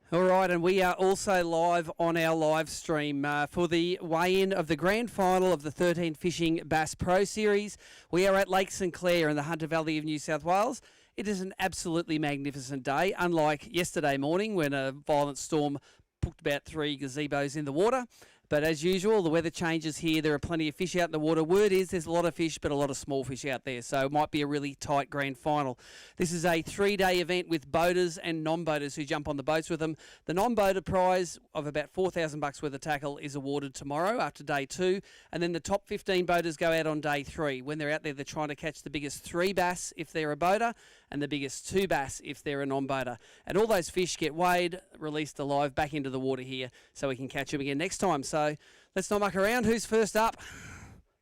All right, and we are also live on our live stream for the weigh-in of the grand final of the 13Fishing Bass Pro Series. We are at Lake St Clair in the Hunter Valley of New South Wales. It is an absolutely magnificent day, unlike yesterday morning when a violent storm put about 3 gazebos in the water. But as usual, the weather changes here. There are plenty of fish out in the water. Word is there's a lot of fish, but a lot of small fish out there. So it might be a really tight grand final. This is a 3-day event with boaters and non-boaters who jump on the boats with them. The non-boater prize of about $4,000 worth of tackle is awarded tomorrow after day 2. And then the top 15 boaters go out on day 3. When they're out there, they're trying to catch the biggest 3 bass if they're a boater and the biggest 2 bass if they're a non-boater. And all those fish get weighed, released alive back into the water here so we can catch them again next time. So let's not muck around. Who's first up?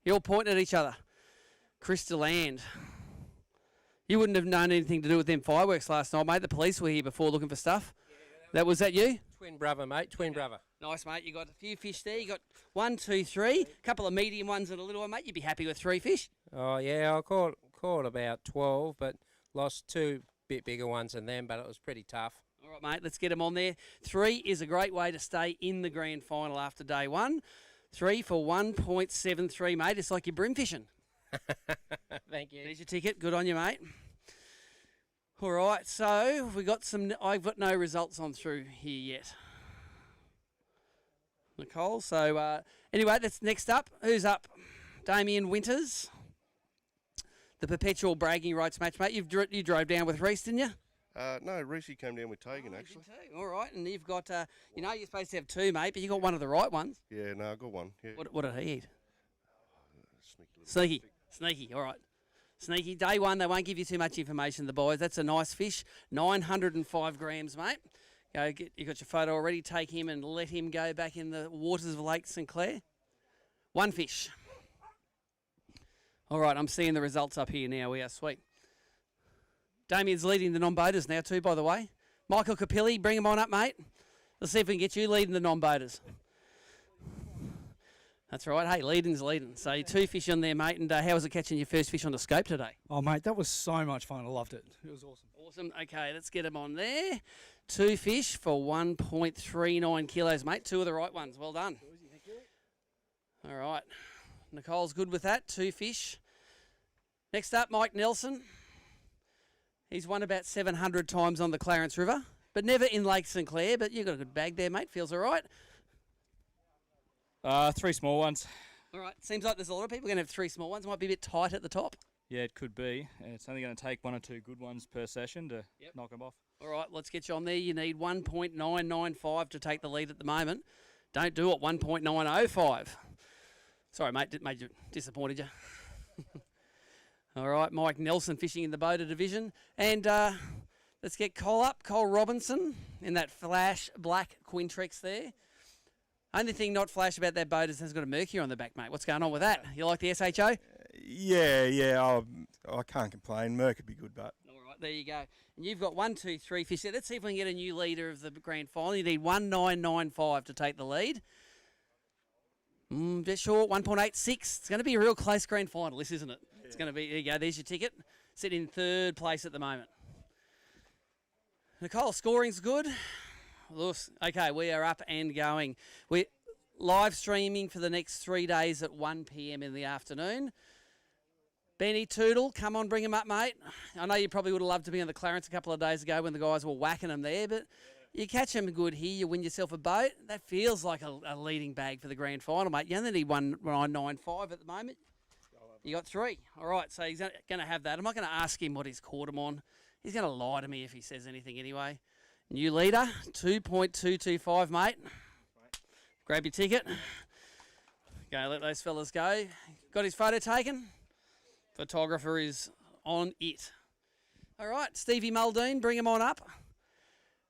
You're all pointing at each other. Crystal Land. You wouldn't have known anything to do with them fireworks last night, mate. The police were here before looking for stuff. Yeah, was that you? Twin brother, mate. Twin brother. Nice, mate. You got a few fish there. You got 1, 2, 3. A couple of medium ones and a little one, mate. You'd be happy with 3 fish. Oh, yeah. I caught about 12, but lost 2 bit bigger ones than them, but it was pretty tough. All right, mate, let's get them on there. 3 is a great way to stay in the grand final after day 1. 3 for 1.73, mate. It's like you're brim fishing. Thank you. There's your ticket. Good on you, mate. All right, so we got some. I've got no results on through here yet, Nicole. So anyway, that's next up. Who's up? Damien Winters. The perpetual bragging rights match, mate. You drove down with Reese, didn't you? No, Reese came down with Tegan, actually. All right, and you've got, you're supposed to have 2, mate, but you got one of the right ones. Yeah, no, I got one. Yeah. What did he eat? Sneaky. Sneaky, all right. Sneaky. Day 1, they won't give you too much information, the boys. That's a nice fish, 905 grams, mate. You got your photo already. Take him and let him go back in the waters of Lake St Clair. 1 fish. All right, I'm seeing the results up here now. We are sweet. Damien's leading the non-boaters now too, by the way. Michael Capilli, bring him on up, mate. Let's see if we can get you leading the non-boaters. That's right. Hey, leading's leading. So 2 fish on there, mate. And how was it catching your first fish on the scope today? Oh, mate, that was so much fun. I loved it. It was awesome. Awesome. Okay, let's get them on there. 2 fish for 1.39 kilos, mate. 2 of the right ones. Well done. All right. Nicole's good with that. 2 fish. Next up, Mike Nelson. He's won about 700 times on the Clarence River, but never in Lake St Clair. But you've got a good bag there, mate. Feels all right. 3 small ones. All right. Seems like there's a lot of people going to have 3 small ones. Might be a bit tight at the top. Yeah, it could be. It's only going to take 1 or 2 good ones per session to knock them off. All right, let's get you on there. You need 1.995 to take the lead at the moment. Don't do it. 1.905. Sorry, mate. Disappointed you. All right, Mike Nelson fishing in the boater division. And let's get Cole up. Cole Robinson in that flash black Quintrex there. Only thing not flash about that boat is it's got a Mercury on the back, mate. What's going on with that? You like the SHO? Yeah. I can't complain. Merc would be good, but... All right, there you go. And you've got 1, 2, 3 fish there. Let's see if we can get a new leader of the grand final. You need 1.995 to take the lead. Bit short, 1.86. It's going to be a real close grand final, this, isn't it? Yeah. It's going to be, there you go, there's your ticket. Sitting in 3rd place at the moment. Nicole, scoring's good. Okay, we are up and going. We're live streaming for the next 3 days at 1 p.m. in the afternoon. Benny Toodle, come on, bring him up, mate. I know you probably would have loved to be on the Clarence a couple of days ago when the guys were whacking them there, but you catch them good here, you win yourself a boat. That feels like a leading bag for the grand final, mate. You only need 1.995 at the moment. You got 3. All right, so he's going to have that. I'm not going to ask him what he's caught him on. He's going to lie to me if he says anything anyway. New leader, 2.225, mate. Grab your ticket. Go, let those fellas go. Got his photo taken. Photographer is on it. All right, Stevie Muldoon, bring him on up.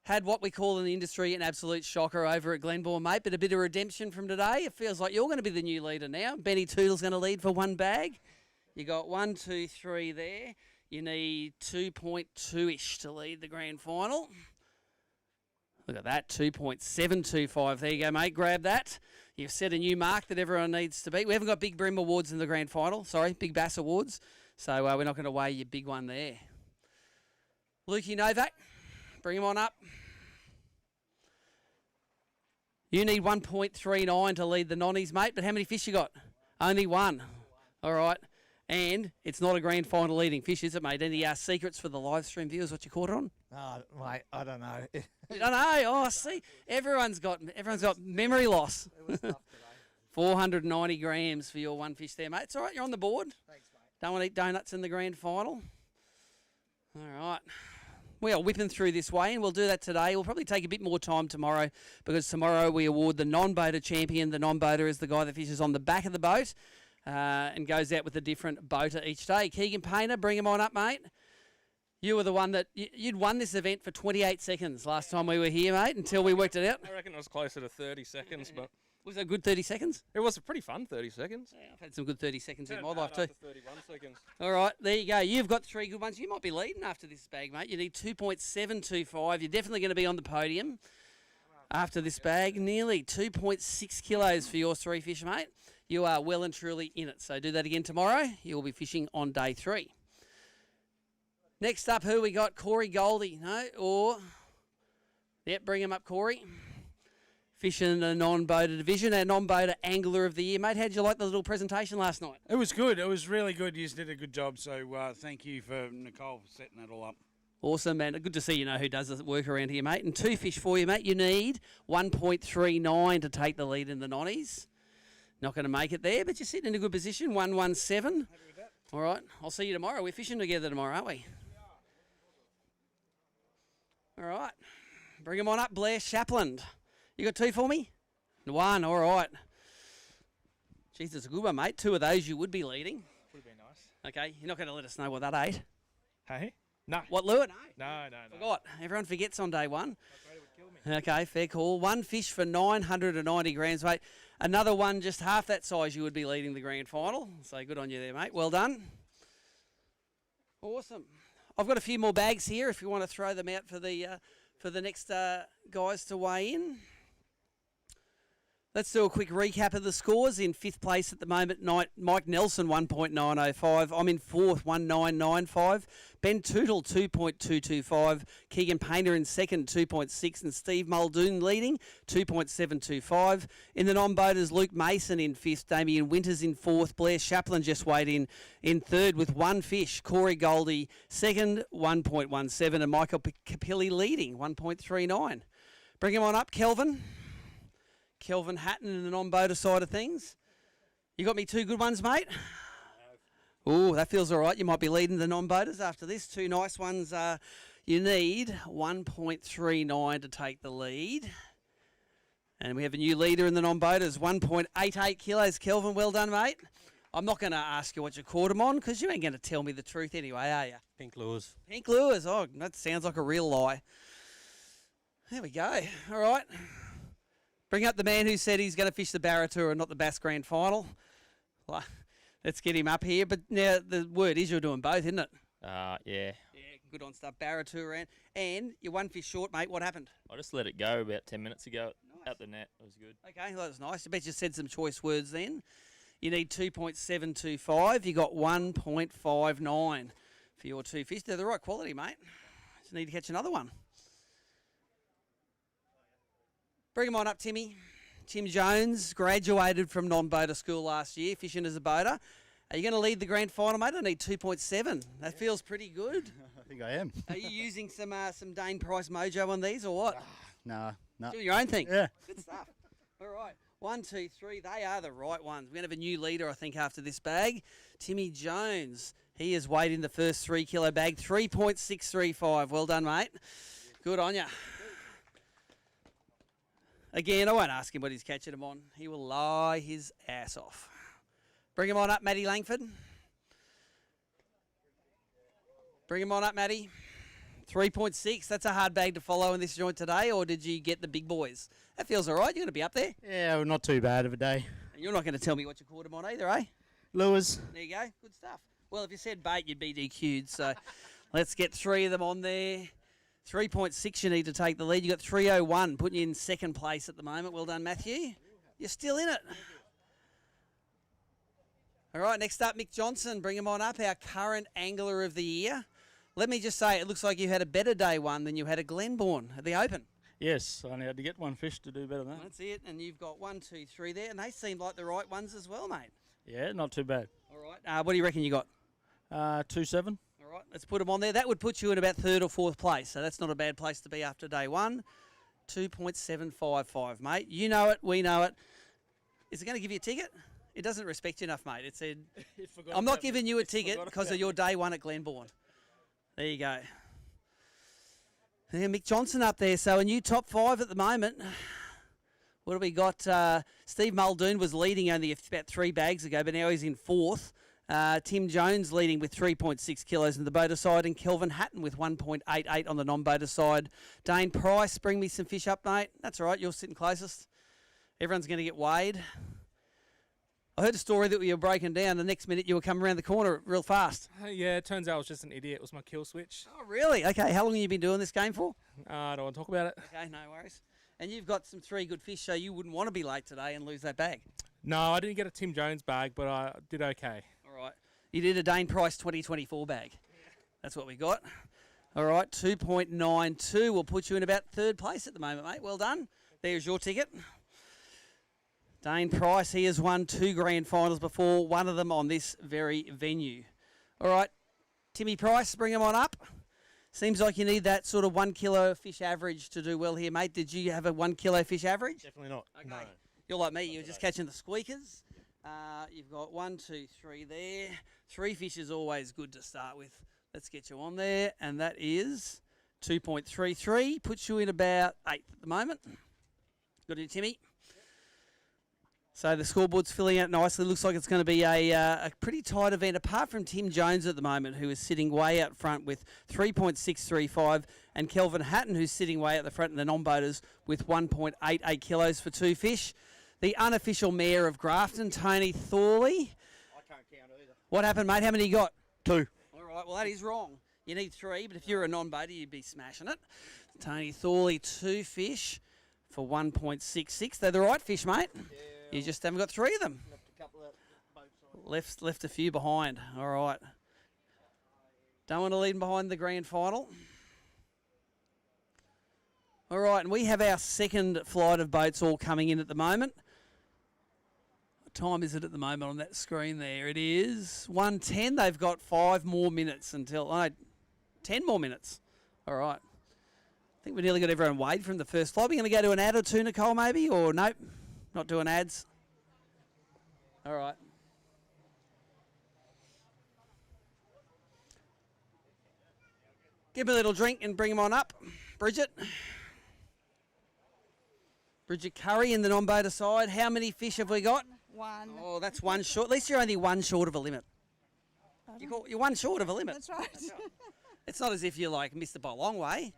Had what we call in the industry an absolute shocker over at Glenbourne, mate, but a bit of redemption from today. It feels like you're going to be the new leader now. Benny Toodle's going to lead for 1 bag. You got 1, 2, 3 there. You need 2.2-ish to lead the grand final. Look at that, 2.725. There you go, mate. Grab that. You've set a new mark that everyone needs to beat. We haven't got Big Brim Awards in the grand final. Sorry, Big Bass Awards. So we're not going to weigh your big one there. Lukey Novak, bring him on up. You need 1.39 to lead the nonnies, mate. But how many fish you got? Only one. All right. And it's not a grand final leading fish, is it, mate? Any secrets for the live stream viewers? What you caught it on? Oh, mate, I don't know. You don't know. Oh, see, everyone's got memory loss. It was tough today. 490 grams for your one fish there, mate. It's all right. You're on the board. Thanks, mate. Don't want to eat donuts in the grand final. All right. We are whipping through this way, and we'll do that today. We'll probably take a bit more time tomorrow because tomorrow we award the non-boater champion. The non-boater is the guy that fishes on the back of the boat and goes out with a different boater each day. Keegan Painter, bring him on up, mate. You were the one that you'd won this event for 28 seconds last time we were here, mate, until we worked it out. I reckon it was closer to 30 seconds, but Was it a good 30 seconds? it was a pretty fun 30 seconds. Yeah, I've had some good 30 seconds in my Turned life bad too. after 31 seconds. All right, there you go. You've got 3 good ones. You might be leading after this bag, mate. You need 2.725. You're definitely going to be on the podium after this bag. Nearly 2.6 kilos for your 3 fish, mate. You are well and truly in it. So do that again tomorrow. You'll be fishing on day 3. Next up, who we got? Corey Goldie, no? Or, yep, bring him up, Corey. Fishing the non-boater division, our non-boater angler of the year. Mate, how'd you like the little presentation last night? It was good. It was really good. You did a good job. So thank you for Nicole for setting that all up. Awesome, man. Good to see you know who does the work around here, mate. And 2 fish for you, mate. You need 1.39 to take the lead in the nonnies. Not going to make it there, but you're sitting in a good position. 117. All right. I'll see you tomorrow. We're fishing together tomorrow, aren't we? All right. Bring him on up, Blair Shapland. You got 2 for me? 1. All right. Jeez, that's a good one, mate. 2 of those you would be leading. Would have been nice. Okay. You're not going to let us know what that ate. Hey? No. What lure? No. Forgot. Everyone forgets on day 1. Afraid it would kill me. Okay, fair call. 1 fish for 990 grams, mate. Another one just half that size, you would be leading the grand final. So good on you there, mate. Well done. Awesome. I've got a few more bags here if you want to throw them out for the next guys to weigh in. Let's do a quick recap of the scores. In 5th place at the moment, Mike Nelson, 1.905. I'm in 4th, 1995. Ben Tootle, 2.225. Keegan Painter in 2nd, 2.6. And Steve Muldoon leading, 2.725. In the non-boaters, Luke Mason in 5th. Damien Winters in 4th. Blair Shapland just weighed in 3rd with 1 fish. Corey Goldie 2nd, 1.17. And Michael Capilli leading, 1.39. Bring him on up, Kelvin. Kelvin Hatton in the non-boater side of things. You got me 2 good ones, mate? Oh, that feels all right. You might be leading the non-boaters after this. 2 nice ones. You need 1.39 to take the lead. And we have a new leader in the non-boaters, 1.88 kilos. Kelvin, well done, mate. I'm not going to ask you what you caught them on because you ain't going to tell me the truth anyway, are you? Pink lures. Pink lures. Oh, that sounds like a real lie. There we go. All right. Bring up the man who said he's going to fish the Barra Tour and not the Bass Grand Final. Well, let's get him up here. But now the word is you're doing both, isn't it? Yeah. Yeah, good on stuff. Barra Tour and you're 1 fish short, mate. What happened? I just let it go about 10 minutes ago at the net. It was good. Okay, well, that was nice. I bet you said some choice words then. You need 2.725. You got 1.59 for your 2 fish. They're the right quality, mate. Just need to catch another one. Bring him on up, Timmy. Tim Jones graduated from non-boater school last year, fishing as a boater. Are you going to lead the grand final, mate? I need 2.7. That feels pretty good. I think I am. Are you using some Dane Price mojo on these or what? No. Doing your own thing? Yeah. Good stuff. All right. 1, 2, 3. They are the right ones. We're going to have a new leader, I think, after this bag. Timmy Jones. He has weighed in the first 3 kilo bag, 3.635. Well done, mate. Good on you. Again, I won't ask him what he's catching them on. He will lie his ass off. Bring him on up, Matty Langford. Bring him on up, Matty. 3.6. That's a hard bag to follow in this joint today, or did you get the big boys? That feels all right. You're going to be up there. Yeah, well, not too bad of a day. And you're not going to tell me what you caught them on either, eh? Lures. There you go. Good stuff. Well, if you said bait, you'd be DQ'd. So let's get 3 of them on there. 3.6 you need to take the lead. You got 3:01, putting you in 2nd place at the moment. Well done, Matthew. You're still in it. All right, next up, Mick Johnson. Bring him on up, our current angler of the year. Let me just say, it looks like you had a better day 1 than you had at Glenbourne at the Open. Yes, I only had to get one fish to do better than that. That's it. And you've got 1, 2, 3 there, and they seem like the right ones as well, mate. Yeah, not too bad. All right. What do you reckon you got? 2-7. All right, let's put them on there. That would put you in about 3rd or 4th place, so that's not a bad place to be after day one. 2.755, mate. You know it, we know it. Is it going to give you a ticket? It doesn't respect you enough, mate. It said, I'm not giving you a ticket because of your day one at Glenbourne. There you go. Yeah, Mick Johnson up there, so a new top 5 at the moment. What have we got? Steve Muldoon was leading only about 3 bags ago, but now he's in 4th. Tim Jones leading with 3.6 kilos on the boater side, and Kelvin Hatton with 1.88 on the non-boater side. Dane Price, bring me some fish up, mate. That's all right, you're sitting closest. Everyone's going to get weighed. I heard a story that you were breaking down. The next minute you were coming around the corner real fast. Yeah, it turns out I was just an idiot. It was my kill switch. Oh, really? Okay, how long have you been doing this game for? I don't want to talk about it. Okay, no worries. And you've got some 3 good fish, so you wouldn't want to be late today and lose that bag. No, I didn't get a Tim Jones bag, but I did okay. All right. You did a Dane Price 2024 bag. That's what we got. All right, 2.92 will put you in about 3rd place at the moment, mate. Well done. There's your ticket. Dane Price, he has won 2 grand finals before, one of them on this very venue. All right, Timmy Price, bring him on up. Seems like you need that sort of 1 kilo fish average to do well here, mate. Did you have a 1 kilo fish average? Definitely not. Okay. No. You're like me, you're just catching the squeakers. You've got 1, 2, 3 there. 3 fish is always good to start with. Let's get you on there, and that is 2.33. Puts you in about 8th at the moment. Got it, Timmy. So the scoreboard's filling out nicely. Looks like it's going to be a pretty tight event, apart from Tim Jones at the moment, who is sitting way out front with 3.635, and Kelvin Hatton, who's sitting way at the front in the non-boaters with 1.88 kilos for 2 fish. The unofficial mayor of Grafton, Tony Thorley. I can't count either. What happened, mate? How many you got? 2. All right, well, that is wrong. You need 3, but if you're a non-boater, you'd be smashing it. Tony Thorley, 2 fish for 1.66. They're the right fish, mate. Yeah. You just haven't got 3 of them. Left a couple of both sides. Left a few behind. All right. Don't want to leave them behind the grand final. All right, and we have our second flight of boats all coming in at the moment. What time is it at the moment on that screen there? It is 1:10. They've got 5 more minutes until... 10 more minutes. All right. I think we nearly got everyone weighed from the first flight. We're going to go to an ad or 2, Nicole, maybe? Or nope, not doing ads. All right. Give me a little drink and bring them on up. Bridget. Bridget Curry in the non-boater side. How many fish have we got? 1. Oh, that's 1 short. At least you're only 1 short of a limit. You're 1 short of a limit. That's right. It's not as if you missed it by a long way.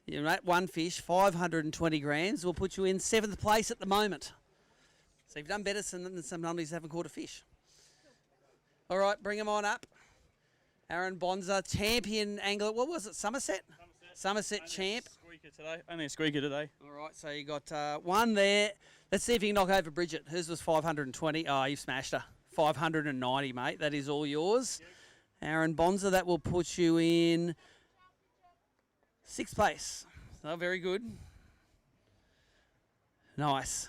You're at 1 fish, 520 grams. Will put you in 7th place at the moment. So you've done better than some numbers haven't caught a fish. All right, bring them on up. Aaron Bonza, champion angler. What was it, Somerset? Somerset champ. Only a squeaker today. All right, so you got 1 there. Let's see if you can knock over Bridget. Hers was 520. Oh, you've smashed her. 590, mate. That is all yours. Yep. Aaron Bonza, that will put you in 6th place. Oh, very good. Nice.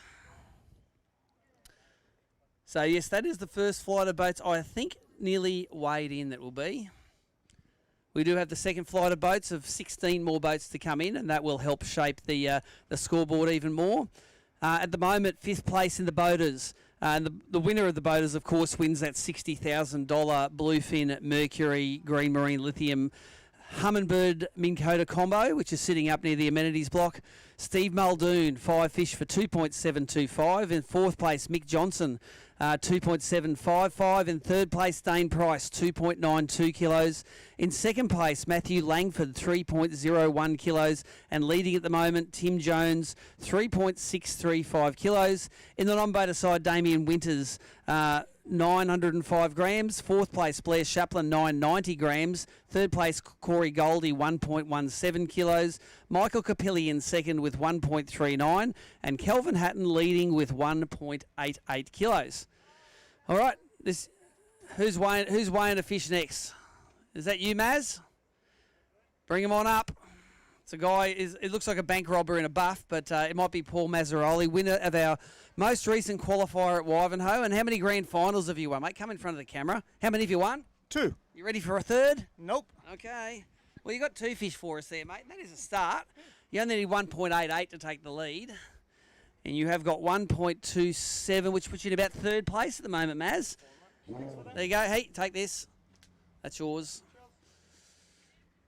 So, yes, that is the first flight of boats, I think, nearly weighed in that will be. We do have the second flight of boats of 16 more boats to come in, and that will help shape the scoreboard even more. At the moment, 5th place in the boaters. And the winner of the boaters, of course, wins that $60,000 bluefin Mercury green marine lithium Humminbird Minn Kota combo, which is sitting up near the amenities block. Steve Muldoon, 5 fish for 2.725. In 4th place, Mick Johnson, 2.755. In 3rd place, Dane Price, 2.92 kilos. In 2nd place, Matthew Langford, 3.01 kilos. And leading at the moment, Tim Jones, 3.635 kilos. In the non-boater side, Damien Winters, 905 grams. 4th place, Blair Chaplin, 990 grams. 3rd place, Corey Goldie, 1.17 kilos. Michael Capilli in 2nd with 1.39. And Kelvin Hatton leading with 1.88 kilos. All right, who's weighing a fish next? Is that you, Maz? Bring him on up. It's a guy, it looks like a bank robber in a buff, but it might be Paul Mazzaroli, winner of our most recent qualifier at Wivenhoe. And how many grand finals have you won, mate? Come in front of the camera. How many have you won? 2. You ready for a third? Nope. Okay. Well, you got 2 fish for us there, mate. That is a start. You only need 1.88 to take the lead. And you have got 1.27, which puts you in about 3rd place at the moment, Maz. There you go. Hey, take this. That's yours.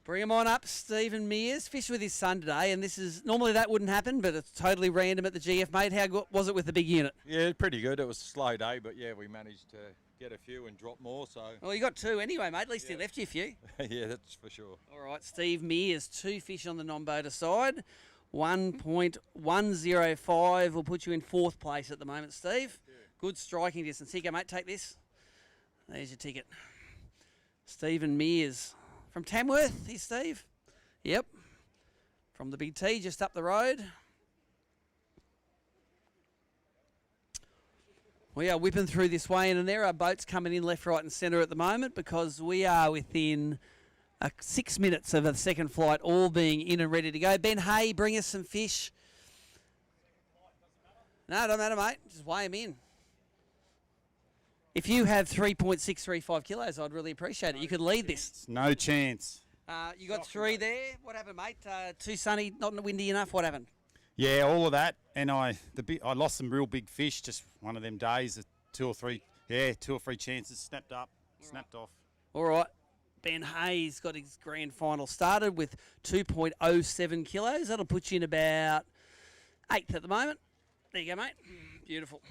Bring him on up, Stephen Mears. Fished with his son today, and this is normally that wouldn't happen, but it's totally random at the GF, mate. How good was it with the big unit? Yeah, pretty good. It was a slow day, but yeah, we managed to get a few and drop more. So Well, you got 2 anyway, mate. At least he left you a few. yeah, that's for sure. All right, Steve Mears, 2 fish on the non-boater side. 1.105 will put you in 4th place at the moment, Steve. Good striking distance. Here you go, mate. Take this. There's your ticket. Stephen Mears. From Tamworth, here's Steve. Yep. From the Big T, just up the road. We are whipping through this way, and there are boats coming in left, right and centre at the moment because we are within 6 minutes of the second flight, all being in and ready to go. Ben Hay, bring us some fish. No, it don't matter, mate. Just weigh them in. If you have 3.635 kilos, I'd really appreciate it. You could lead this. No chance. You got 3 there. What happened, mate? Too sunny, not windy enough. What happened? Yeah, all of that, and I lost some real big fish. Just one of them days, 2 or 3 chances snapped up, snapped off. All right. Ben Hayes got his grand final started with 2.07 kilos. That'll put you in about 8th at the moment. There you go, mate. Beautiful.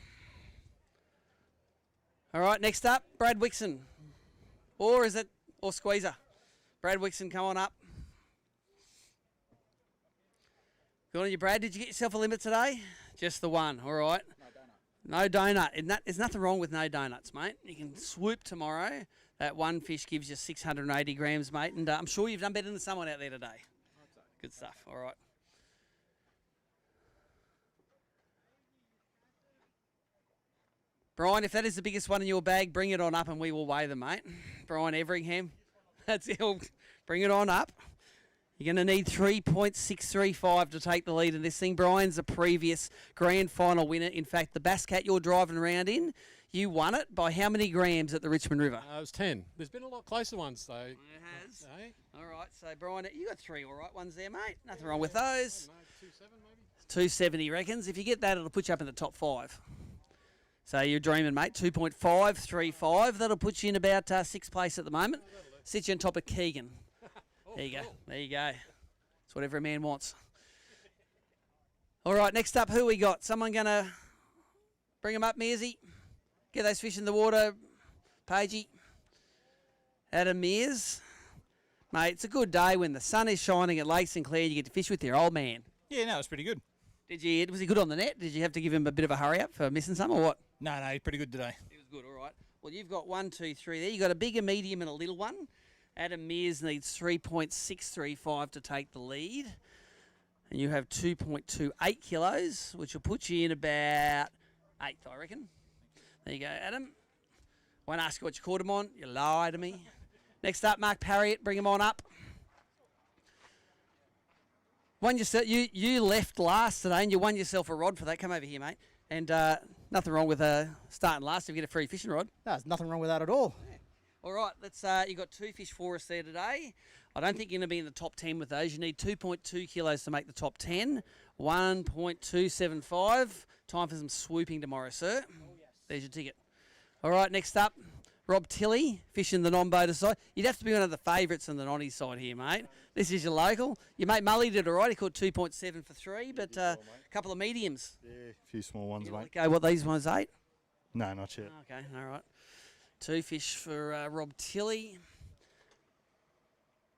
All right, next up, Brad Wixon. Or Squeezer? Brad Wixon, come on up. Good on you, Brad. Did you get yourself a limit today? Just the one, all right. No donut. There's nothing wrong with no donuts, mate. You can swoop tomorrow. That one fish gives you 680 grams, mate. And I'm sure you've done better than someone out there today. Good stuff, all right. Brian, if that is the biggest one in your bag, bring it on up and we will weigh them, mate. Brian Everingham. That's it. Bring it on up. You're going to need 3.635 to take the lead in this thing. Brian's a previous grand final winner. In fact, the Bass Cat you're driving around in, you won it by how many grams at the Richmond River? It was 10. There's been a lot closer ones, though. It has. Eh? All right, so Brian, you got 3 all right ones there, mate. Nothing wrong with those. 2.7 maybe? 270, he reckons. If you get that, it'll put you up in the top 5. So you're dreaming, mate. 2.535. That'll put you in about 6th place at the moment. Sit you on top of Keegan. There you go. There you go. That's what every man wants. All right, next up, who we got? Someone going to bring them up, Mearsy? Get those fish in the water, Pagey. Adam Mears. Mate, it's a good day when the sun is shining at Lake St Clair. You get to fish with your old man. Yeah, no, it's pretty good. Was he good on the net? Did you have to give him a bit of a hurry up for missing some or what? No, he's pretty good today. He was good, all right. Well, you've got 1, 2, 3 there. You've got a big, a medium, and a little one. Adam Mears needs 3.635 to take the lead. And you have 2.28 kilos, which will put you in about 8th, I reckon. There you go, Adam. Won't ask you what you caught him on. You lie to me. Next up, Mark Parriott. Bring him on up. You left last today, and you won yourself a rod for that. Come over here, mate. And nothing wrong with starting last if you get a free fishing rod. No, there's nothing wrong with that at all. Yeah. All right, you got 2 fish for us there today. I don't think you're going to be in the top 10 with those. You need 2.2 kilos to make the top 10. 1.275. Time for some swooping tomorrow, sir. Oh, yes. There's your ticket. All right, next up, Rob Tilley, fishing the non-boater side. You'd have to be one of the favourites on the nonny side here, mate. This is your local. Your mate Mully did all right. He caught 2.7 for 3, but a couple of mediums. Yeah, a few small ones, mate. Okay, what these ones, 8? No, not yet. Okay, all right. 2 fish for Rob Tilley.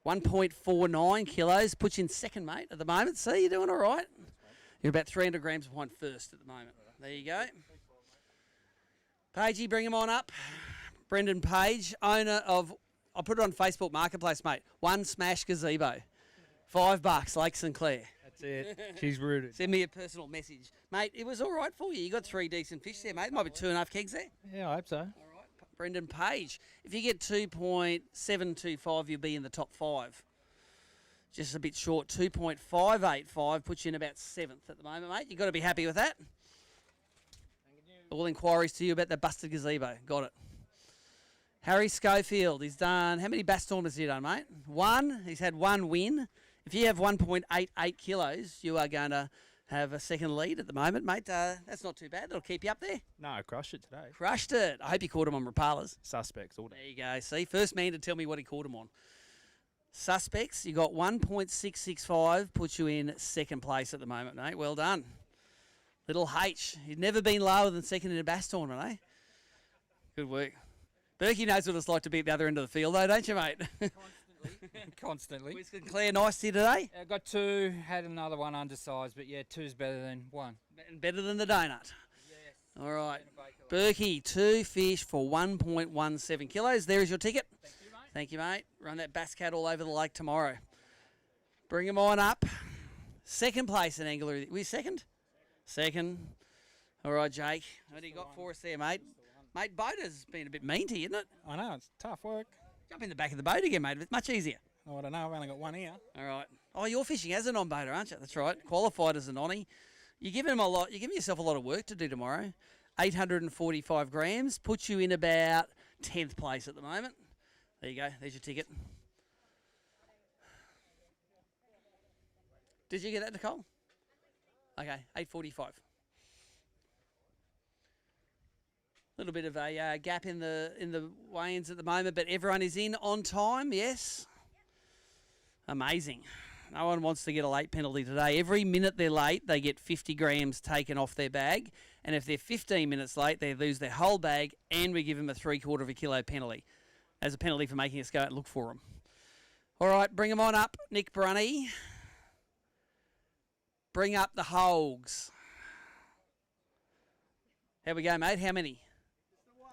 1.49 kilos. Puts you in second, mate, at the moment. See, you're doing all right. You're about 300 grams behind first at the moment. There you go. Pagey, bring him on up. Brendan Page, owner of, I'll put it on Facebook Marketplace, mate. One Smash Gazebo. $5, Lake St Clair. That's it. She's rooted. Send me a personal message. Mate, it was all right for you. You got 3 decent fish there, mate. Might be 2.5 kegs there. Yeah, I hope so. All right, Brendan Page. If you get 2.725, you'll be in the top 5. Just a bit short, 2.585, puts you in about 7th at the moment, mate. You've got to be happy with that. All inquiries to you about the busted gazebo. Got it. Harry Schofield, he's done, how many bass tournaments have you done, mate? 1. He's had 1 win. If you have 1.88 kilos, you are going to have a second lead at the moment, mate. That's not too bad. That'll keep you up there. No, I crushed it today. Crushed it. I hope you caught him on Rapalas. Suspects all day. There you go. See, first man to tell me what he caught him on. Suspects, you got 1.665, puts you in second place at the moment, mate. Well done. Little H. You've never been lower than second in a bass tournament, eh? Good work. Berkey knows what it's like to be at the other end of the field, though, don't you, mate? Constantly. Lake St Clair, nice here today. I got 2, had another one undersized, but yeah, 2's better than 1. And better than the donut. Yes. All right. Berkey, 2 fish for 1.17 kilos. There is your ticket. Thank you, mate. Thank you, mate. Run that bass cat all over the lake tomorrow. Bring them on up. Second place in angler. Were you second? Second. All right, Jake. What do you got for us there, mate? Mate, boater's been a bit mean to you, isn't it? I know, it's tough work. Jump in the back of the boat again, mate. It's much easier. Oh, I don't know, I've only got 1 ear. All right. Oh, you're fishing as a non-boater, aren't you? That's right. Qualified as a nonny. You're giving him a lot. You're giving yourself a lot of work to do tomorrow. 845 grams puts you in about 10th place at the moment. There you go. There's your ticket. Did you get that, Nicole? Okay, 845. Little bit of a gap in the weigh-ins at the moment, but everyone is in on time. Yes. Amazing. No one wants to get a late penalty today. Every minute they're late, they get 50 grams taken off their bag. And if they're 15 minutes late, they lose their whole bag, and we give them a 3/4 kilo penalty as a penalty for making us go out and look for them. All right, bring them on up, Nick Brunny. Bring up the hogs. How we go, mate? How many?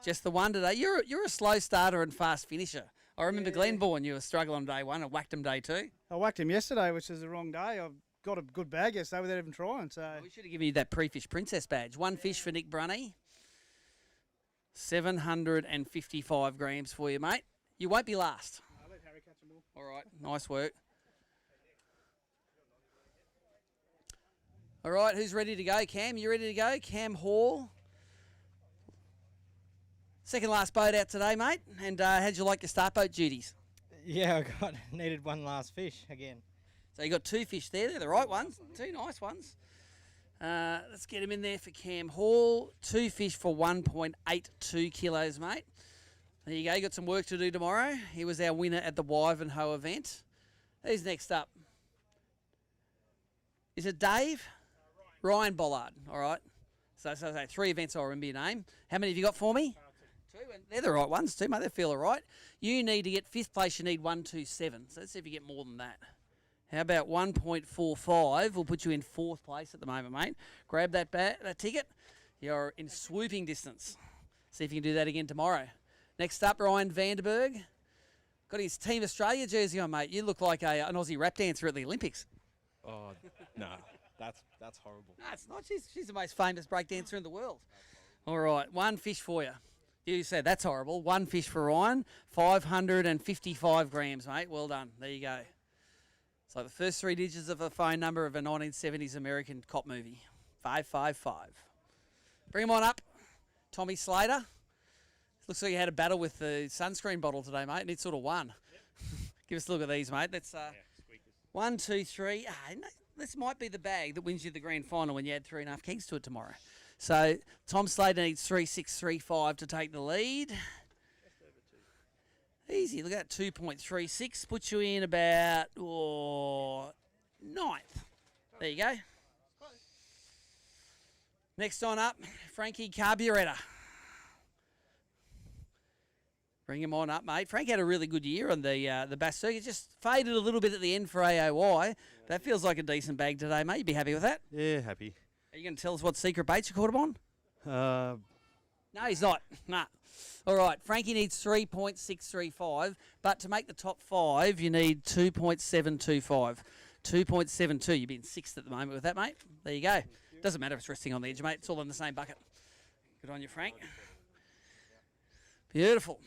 Just the one today. You're a slow starter and fast finisher. I remember Glenbourne, you were struggling on day 1 and whacked him day 2. I whacked him yesterday, which is the wrong day. I've got a good bag yesterday without even trying. So We should have given you that pre-fish princess badge. 1 fish for Nick Brunny. 755 grams for you, mate. You won't be last. I'll let Harry catch them all. All right, nice work. All right, who's ready to go? Cam, you ready to go? Cam Hall. Second last boat out today, mate. And how'd you like your start boat duties? Yeah, needed 1 last fish again. So you got 2 fish there. They're the right ones. 2 nice ones. Let's get him in there for Cam Hall. 2 fish for 1.82 kilos, mate. There you go. You got some work to do tomorrow. He was our winner at the Wivenhoe event. Who's next up? Is it Dave? Ryan Bollard. All right. So 3 events, I'll remember your name. How many have you got for me? 2, and they're the right ones too, mate. They feel all right. You need to get 5th place. You need 127. So let's see if you get more than that. How about 1.45? We'll put you in 4th place at the moment, mate. Grab that ticket. You're in swooping distance. See if you can do that again tomorrow. Next up, Ryan Vanderberg. Got his Team Australia jersey on, mate. You look like an Aussie rap dancer at the Olympics. Oh, no, that's horrible. No, it's not. She's the most famous break dancer in the world. All right, 1 fish for you. You said that's horrible. 1 fish for Ryan. 555 grams, mate. Well done. There you go. It's like the first 3 digits of a phone number of a 1970s American cop movie. 555. Bring him on up. Tommy Slater. Looks like you had a battle with the sunscreen bottle today, mate, and it sort of won. Yep. Give us a look at these, mate. That's 1, 2, 3. This might be the bag that wins you the grand final when you add 3.5 kegs to it tomorrow. So Tom Slater needs 3.635 to take the lead. Easy. Look at that, 2.36. Puts you in about 9th. There you go. Next on up, Frankie Carburetor. Bring him on up, mate. Frank had a really good year on the bass circuit. Just faded a little bit at the end for AOY. That feels like a decent bag today, mate. You'd be happy with that? Yeah, happy. Are you going to tell us what secret baits you caught him on? No, he's not. Nah. All right, Frankie needs 3.635, but to make the top 5, you need 2.725. 2.72. You've been 6th at the moment with that, mate. There you go. Doesn't matter if it's resting on the edge, mate. It's all in the same bucket. Good on you, Frank. Beautiful.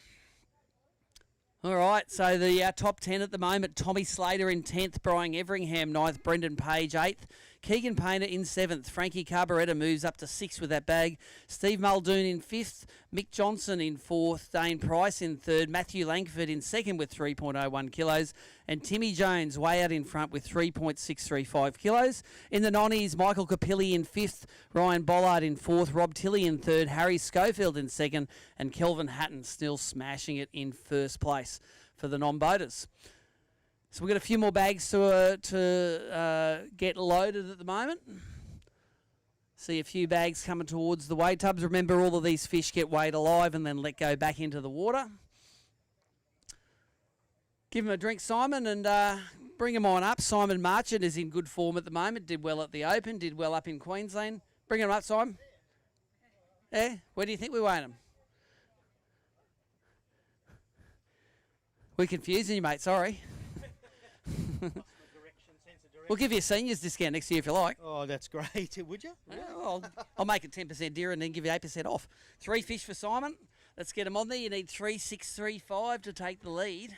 All right, so the top 10 at the moment, Tommy Slater in 10th, Brian Everingham 9th, Brendan Page 8th, Keegan Painter in 7th, Frankie Carburettor moves up to 6th with that bag, Steve Muldoon in 5th, Mick Johnson in 4th, Dane Price in 3rd, Matthew Langford in 2nd with 3.01 kilos, and Timmy Jones way out in front with 3.635 kilos. In the 90s, Michael Capilli in 5th, Ryan Bollard in 4th, Rob Tilley in 3rd, Harry Schofield in 2nd, and Kelvin Hatton still smashing it in 1st place for the non-boaters. So we've got a few more bags to get loaded at the moment. See a few bags coming towards the weigh tubs. Remember, all of these fish get weighed alive and then let go back into the water. Give him a drink, Simon, and bring him on up. Simon Marchant is in good form at the moment. Did well at the Open, did well up in Queensland. Bring him up, Simon. Yeah? Where do you think we weighed him? We're confusing you, mate. Sorry. We'll give you a seniors discount next year if you like. Oh, that's great. Would you? Yeah, well, I'll make it 10% dearer and then give you 8% off. 3 fish for Simon. Let's get him on there. You need 3.635 to take the lead.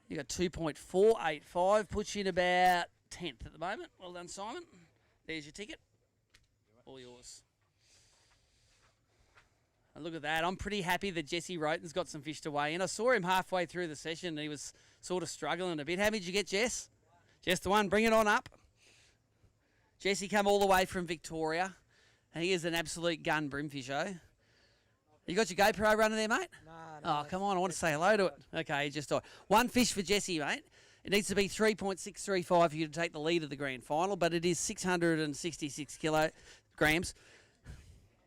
You got 2.485. Puts you in about 10th at the moment. Well done, Simon. There's your ticket. All yours. And look at that. I'm pretty happy that Jesse Roten's got some fish to weigh in. I saw him halfway through the session and he was sort of struggling a bit. How many did you get, Jess? Just the one. Bring it on up. Jesse come all the way from Victoria. And he is an absolute gun brimfisho. You got your GoPro running there, mate? No. Oh, come on. I want to say hello to it. Okay, just died. 1 fish for Jesse, mate. It needs to be 3.635 for you to take the lead of the grand final, but it is 666 kilograms.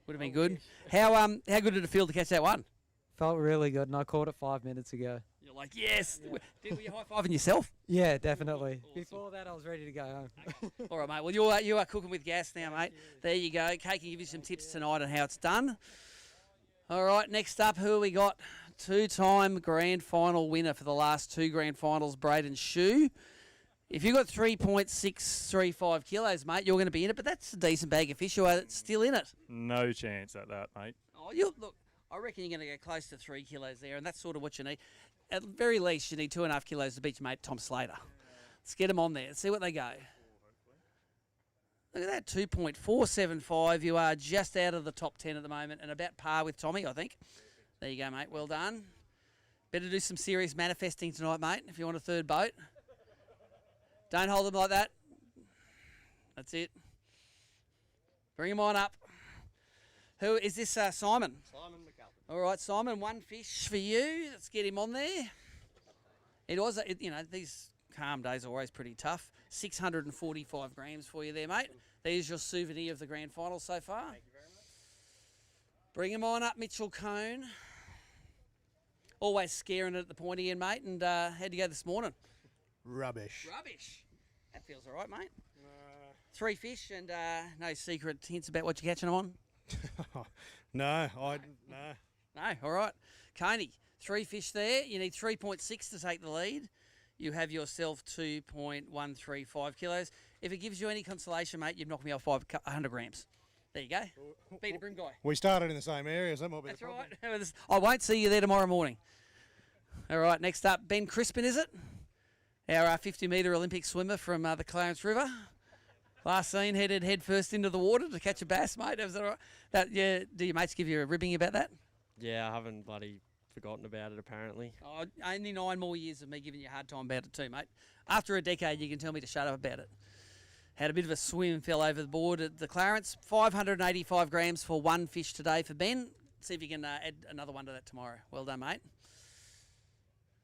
Would have been good. How good did it feel to catch that one? Felt really good, and I caught it 5 minutes ago. You're like, yes. Yeah. Were you high-fiving yourself? Yeah, definitely. Awesome. Before that, I was ready to go home. Okay. All right, mate. Well, you are cooking with gas now, mate. There you go. Kate can give you some tips tonight on how it's done. All right, next up, who have we got? 2-time grand final winner for the last 2 grand finals, Braden Shue. If you've got 3.635 kilos, mate, you're going to be in it, but that's a decent bag of fish. You are still in it. No chance at that, mate. Oh, look, I reckon you're going to go close to 3 kilos there, and that's sort of what you need. At the very least, you need 2.5 kilos to beat your mate Tom Slater. Let's get them on there. Let's see what they go. Look at that, 2.475. You are just out of the top 10 at the moment and about par with Tommy, I think. There you go, mate. Well done. Better do some serious manifesting tonight, mate, if you want a third boat. Don't hold them like that. That's it. Bring them on up. Who is this, Simon? Simon McAlpin. All right, Simon, 1 fish for you. Let's get him on there. It was, these calm days are always pretty tough. 645 grams for you there, mate. There's your souvenir of the grand final so far. Thank you very much. Bring him on up, Mitchell Cone. Always scaring it at the pointy end, mate. And how'd you go this morning? Rubbish. That feels all right, mate. 3 fish and no secret hints about what you're catching them on? No. No, all right. Coney, 3 fish there. You need 3.6 to take the lead. You have yourself 2.135 kilos. If it gives you any consolation, mate, you've knocked me off by 100 grams. There you go. Beat a brim guy. We started in the same area, so that might be That's right. I won't see you there tomorrow morning. All right, next up, Ben Crispin, is it? Our 50-metre Olympic swimmer from the Clarence River. Last seen headed head first into the water to catch a bass, mate. Was that all right? Do your mates give you a ribbing about that? Yeah, I haven't bloody forgotten about it, apparently. Oh, only 9 more years of me giving you a hard time about it too, mate. After a decade, you can tell me to shut up about it. Had a bit of a swim, fell over the board at the Clarence. 585 grams for 1 fish today for Ben. See if you can add another one to that tomorrow. Well done, mate.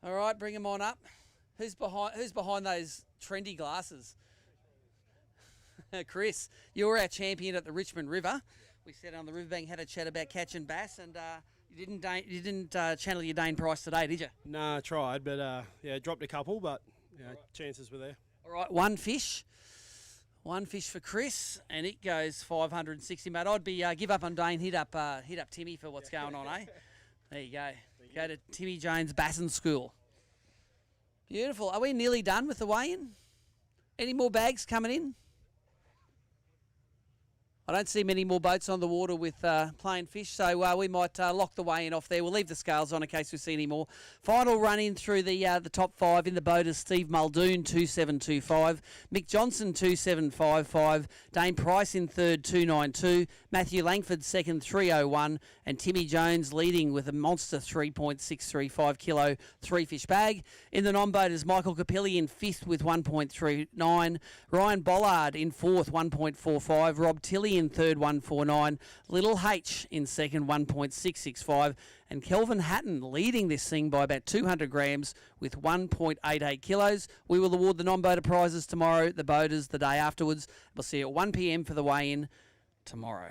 All right, bring him on up. Who's behind those trendy glasses? Chris, you were our champion at the Richmond River. We sat on the riverbank, had a chat about catching bass, and you didn't channel your Dane Price today, did you? No, I tried, but dropped a couple, but chances were there. All right, 1 fish. 1 fish for Chris, and it goes 560, mate. I'd be give up on Dane, hit up Timmy for what's going on, eh? There you go. Go to Timmy Jones Bassin School. Beautiful. Are we nearly done with the weigh-in? Any more bags coming in? I don't see many more boats on the water with playing fish, so we might lock the weigh-in off there. We'll leave the scales on in case we see any more. Final run in through the top 5 in the boat is Steve Muldoon, 2725. Mick Johnson, 2755. Dane Price in third, 292. Matthew Langford second, 301. And Timmy Jones leading with a monster 3.635 kilo 3-fish bag. In the non-boaters, Michael Capilli in fifth with 1.39. Ryan Bollard in fourth, 1.45. Rob Tilley in third, 149. Little H in second, 1.665. And Kelvin Hatton leading this thing by about 200 grams with 1.88 kilos. We will award the non-boater prizes tomorrow, the boaters the day afterwards. We'll see you at 1 p.m. for the weigh-in tomorrow.